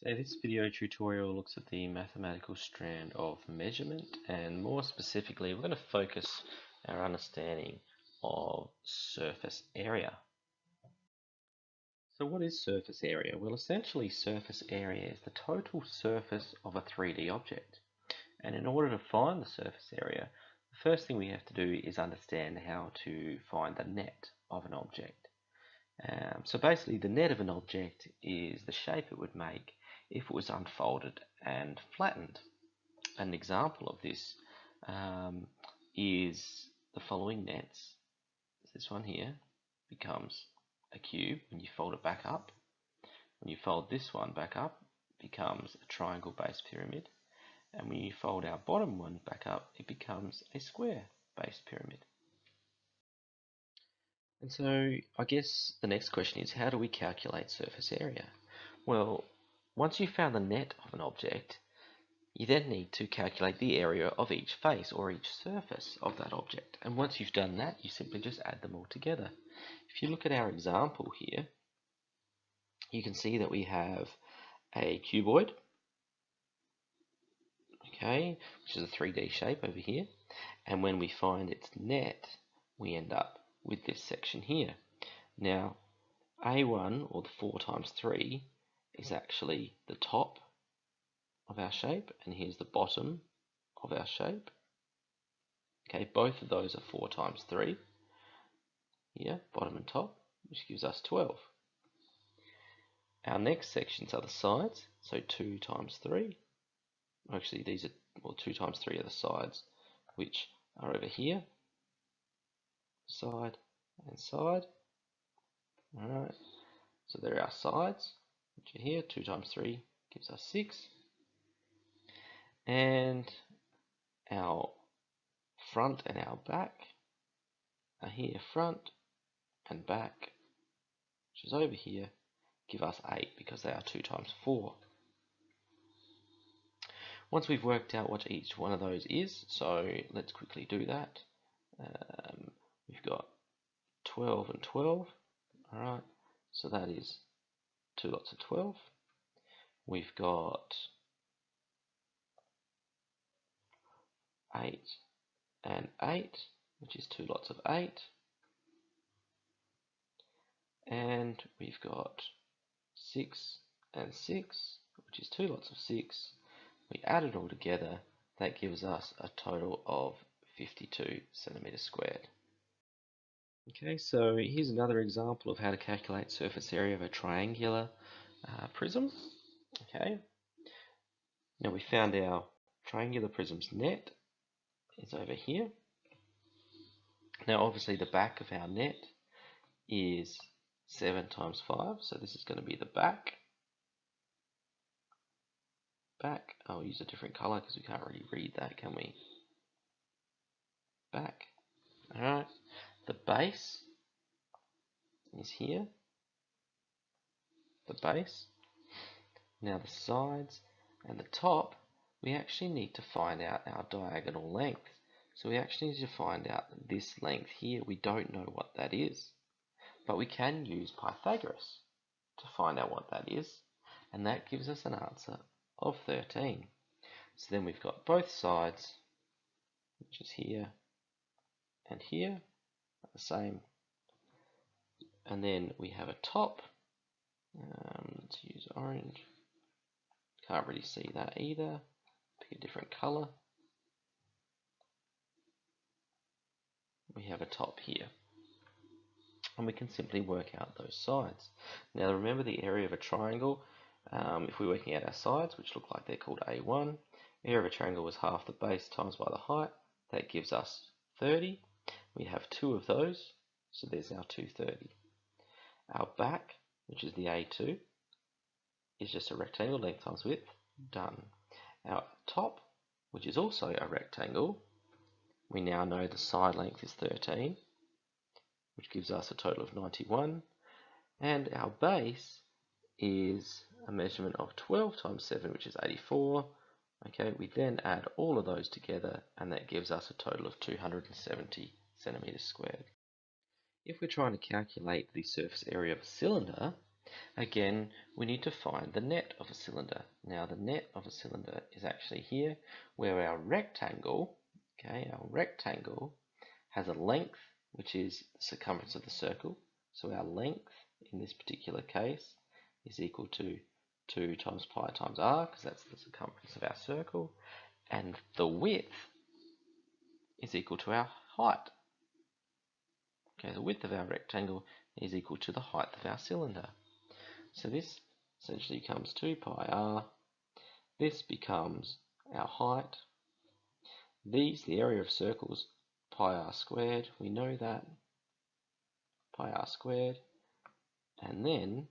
So this video tutorial looks at the mathematical strand of measurement, and more specifically we're going to focus our understanding of surface area. So what is surface area? Well, essentially surface area is the total surface of a 3D object. And in order to find the surface area, the first thing we have to do is understand how to find the net of an object. So basically the net of an object is the shape it would make if it was unfolded and flattened. An example of this is the following nets. This one here becomes a cube when you fold it back up. When you fold this one back up, it becomes a triangle base pyramid. And when you fold our bottom one back up, it becomes a square base pyramid. And so I guess the next question is, how do we calculate surface area? Well, once you've found the net of an object, you then need to calculate the area of each face or each surface of that object. And once you've done that, you simply just add them all together. If you look at our example here, you can see that we have a cuboid, okay, which is a 3D shape over here. And when we find its net, we end up with this section here. Now, A1, or the 4 times 3, is actually the top of our shape, and here's the bottom of our shape. Okay, both of those are 4 times 3. Here, bottom and top, which gives us 12. Our next sections are the sides, so 2 times 3. Actually, these are, well, 2 times 3 are the sides, which are over here, side and side. Alright, so there are our sides, which are here. 2 times 3 gives us 6. And our front and our back are here, front and back, which is over here, give us 8 because they are 2 times 4. Once we've worked out what each one of those is, so let's quickly do that. We've got 12 and 12, alright, so that is 2 lots of 12. We've got 8 and 8, which is 2 lots of 8. And we've got 6 and 6, which is 2 lots of 6. We add it all together, that gives us a total of 52 centimeters squared. Okay, so here's another example of how to calculate surface area of a triangular prism. Okay, now we found our triangular prism's net is over here. Now obviously the back of our net is 7 times 5, so this is going to be the back. I'll use a different color because we can't really read that, can we? Back. Alright, the base is here. The base. Now the sides and the top, we actually need to find out our diagonal length. So we actually need to find out this length here. We don't know what that is, but we can use Pythagoras to find out what that is, and that gives us an answer of 13. So then we've got both sides, which is here and here, are the same. And then we have a top. Let's use orange. Can't really see that either. Pick a different color. We have a top here. And we can simply work out those sides. Now remember the area of a triangle. If we're working out our sides, which look like they're called A1, area of a triangle was half the base times by the height. That gives us 30. We have 2 of those, so there's our 230. Our back, which is the A2, is just a rectangle, length times width, done. Our top, which is also a rectangle, we now know the side length is 13, which gives us a total of 91. And our base is a measurement of 12 times 7, which is 84. Okay, we then add all of those together, and that gives us a total of 270 centimeters squared. If we're trying to calculate the surface area of a cylinder, Again, we need to find the net of a cylinder. Now, the net of a cylinder is actually here, where our rectangle, okay, our rectangle has a length, which is the circumference of the circle. So our length, in this particular case, is equal to 2 times pi times r, because that's the circumference of our circle, and the width is equal to our height. Okay, the width of our rectangle is equal to the height of our cylinder. So this essentially becomes 2 pi r. This becomes our height. These, the area of circles, pi r squared. We know that. Pi r squared. And then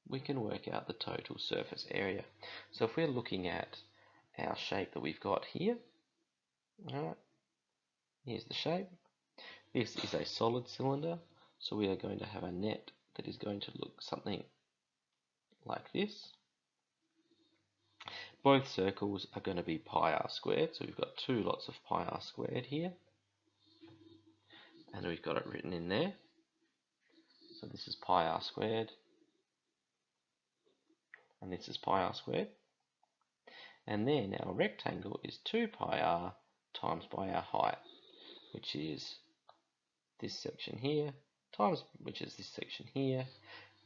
we can work out the total surface area. So if we're looking at our shape that we've got here, alright, here's the shape. This is a solid cylinder, so we are going to have a net that is going to look something like this. Both circles are going to be pi r squared, so we've got 2 lots of pi r squared here, and we've got it written in there. So this is pi r squared, and this is pi r squared. And then our rectangle is 2 pi r times by our height, which is this section here, times which is this section here.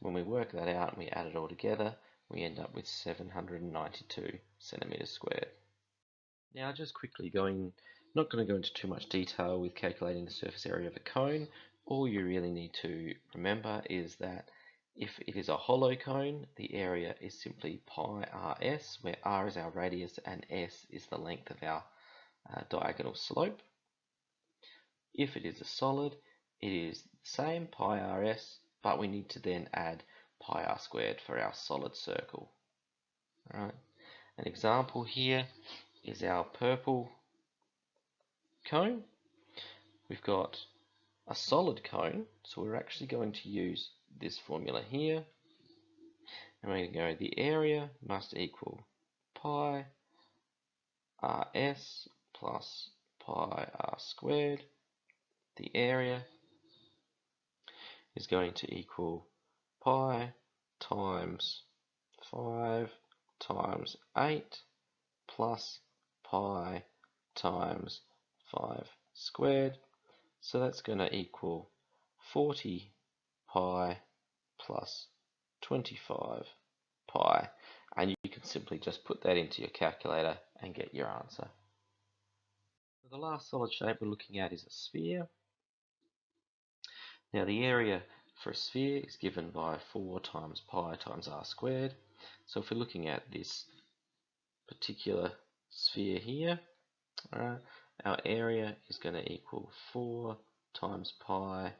When we work that out and we add it all together, we end up with 792 centimeters squared. Now, just quickly not going to go into too much detail with calculating the surface area of a cone. All you really need to remember is that if it is a hollow cone, the area is simply pi rs, where r is our radius and s is the length of our diagonal slope. If it is a solid, it is the same pi rs, but we need to then add pi r squared for our solid circle. Alright, an example here is our purple cone. We've got a solid cone, so we're actually going to use this formula here, and we're going to go the area must equal pi rs plus pi r squared. The area is going to equal pi times 5 times 8 plus pi times 5 squared. So that's going to equal 40 pi plus 25 pi. And you can simply just put that into your calculator and get your answer. So the last solid shape we're looking at is a sphere. Now the area for a sphere is given by 4 times pi times r squared. So if we're looking at this particular sphere here, our area is going to equal 4 times pi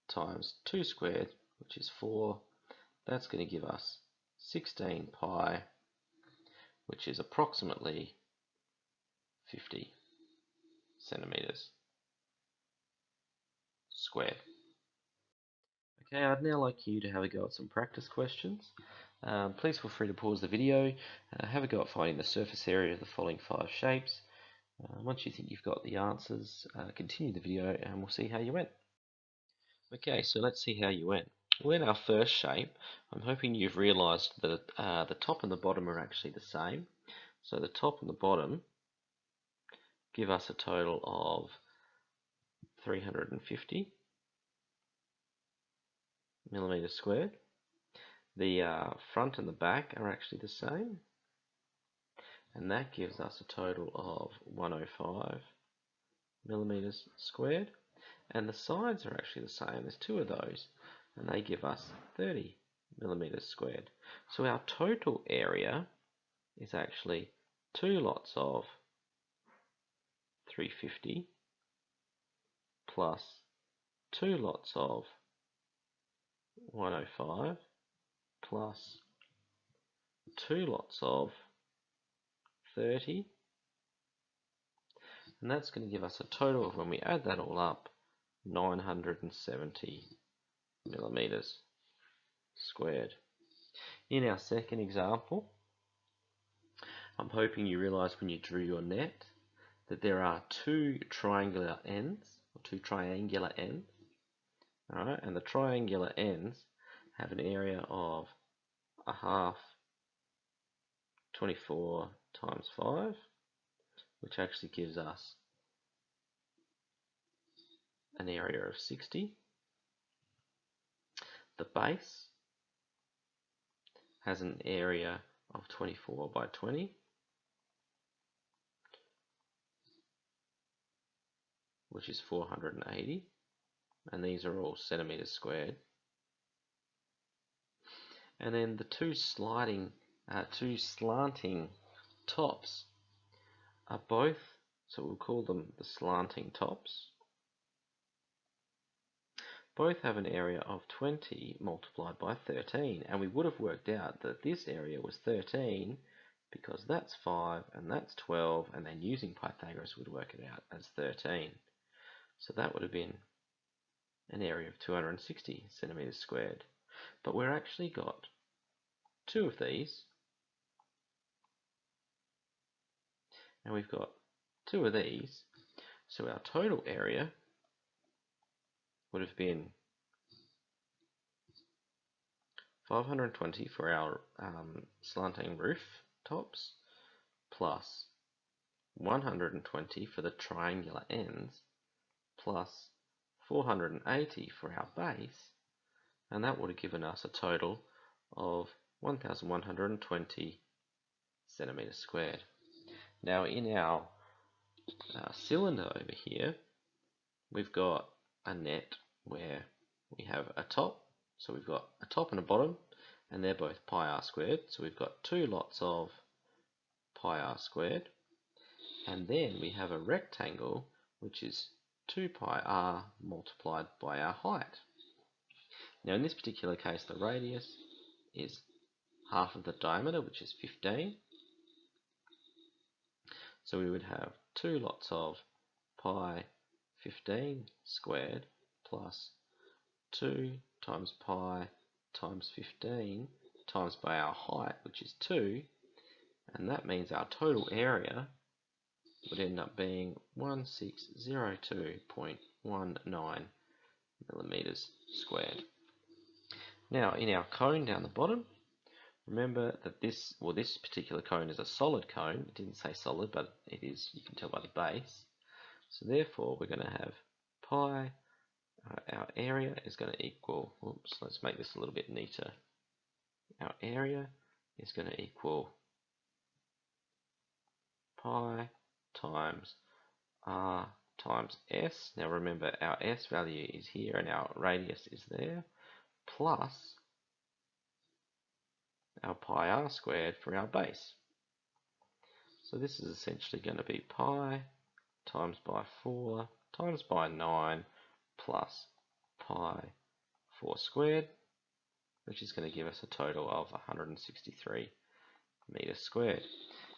times 2 squared, which is 4. That's going to give us 16 pi, which is approximately 50 centimeters squared. Okay, I'd now like you to have a go at some practice questions. Please feel free to pause the video, have a go at finding the surface area of the following 5 shapes. Once you think you've got the answers, continue the video and we'll see how you went. Okay, so let's see how you went. Well, in our first shape, I'm hoping you've realised that the top and the bottom are actually the same. So the top and the bottom give us a total of 350 millimeters squared. The front and the back are actually the same, and that gives us a total of 105 millimeters squared. And the sides are actually the same. There's 2 of those, and they give us 30 millimeters squared. So our total area is actually 2 lots of 350 plus 2 lots of 105 plus 2 lots of 30, and that's going to give us a total of, when we add that all up, 970 millimeters squared. In our second example, I'm hoping you realize when you drew your net that there are 2 triangular ends, or 2 triangular ends, alright, and the triangular ends have an area of a half 24 times 5, which actually gives us an area of 60. The base has an area of 24 by 20, which is 480, and these are all centimeters squared. And then the two slanting tops are both, so we'll call them the slanting tops. Both have an area of 20 multiplied by 13, and we would have worked out that this area was 13 because that's 5 and that's 12, and then using Pythagoras would work it out as 13. So that would have been an area of 260 centimeters squared. But we've actually got two of these, and we've got two of these, so our total area would have been 520 for our slanting roof tops, plus 120 for the triangular ends, plus 480 for our base, and that would have given us a total of 1,120 centimeters squared. Now in our cylinder over here, we've got a net where we have a top, so we've got a top and a bottom, and they're both pi r squared, so we've got two lots of pi r squared, and then we have a rectangle which is 2 pi r multiplied by our height. Now in this particular case the radius is half of the diameter, which is 15, so we would have two lots of pi 15 squared plus 2 times pi times 15 times by our height, which is 2, and that means our total area would end up being 1602.19 millimeters squared. Now in our cone down the bottom, remember that this particular cone is a solid cone. It didn't say solid, but it is, you can tell by the base. So therefore we're going to have pi, our area is going to equal, oops, let's make this a little bit neater. Our area is going to equal pi times r times s. Now remember our s value is here and our radius is there, plus our pi r squared for our base. So this is essentially going to be pi times by 4 times by 9 plus pi 4 squared, which is going to give us a total of 163 meters squared.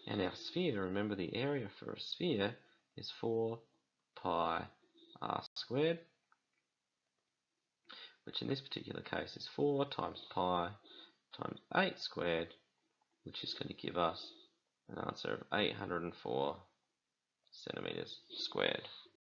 And our sphere, remember the area for a sphere is 4 pi r squared, which in this particular case is 4 times pi times 8 squared, which is going to give us an answer of 804 centimeters squared.